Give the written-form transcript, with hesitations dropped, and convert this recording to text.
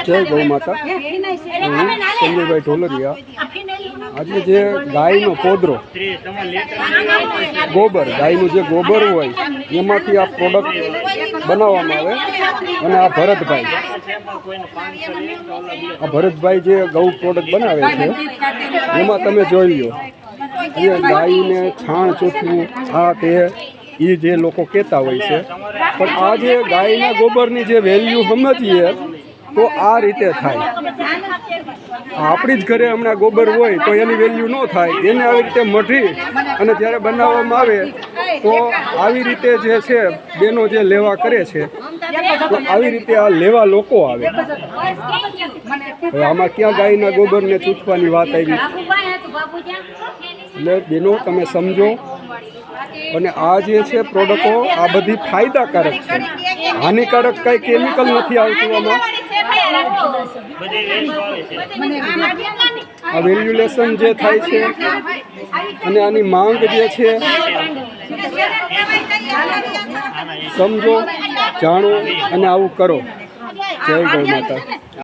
જય ગૌ માતા। સંજયભાઈ ઢોલરિયા। આજે જે ગાયનો પોદરો ગોબર, ગાયનું જે ગોબર હોય એમાંથી આ પ્રોડક્ટ બનાવવામાં આવે અને આ ભરતભાઈ જે ગૌ પ્રોડક્ટ બનાવે છે એમાં તમે જોઈ લો એ ગાયને છાણ ચોથવું આ તે એ જે લોકો કહેતા હોય છે, પણ આ જે ગાયના ગોબરની જે વેલ્યુ સમજીએ તો આ રીતે થાય। આપણી જ ઘરે હમણાં ગોબર હોય તો એની વેલ્યુ ન થાય, એને આવી રીતે મઢી અને જ્યારે બનાવવામાં આવે તો આવી રીતે જે છે બેનો જે લેવા કરે છે તો આવી રીતે આ લેવા લોકો આવે। હવે આમાં ક્યાં ગાયના ગોબરને ચૂંટવાની વાત આવી? એટલે બેનો તમે સમજો। અને આ જે છે પ્રોડક્ટો આ બધી ફાયદાકારક છે, હાનિકારક કાંઈ કેમિકલ નથી આવતું આમાં। આ વેલ્યુલેશન જે થાય છે અને આની માંગ જે છે સમજો, જાણો અને આવું કરો। જય ગૌ માતા।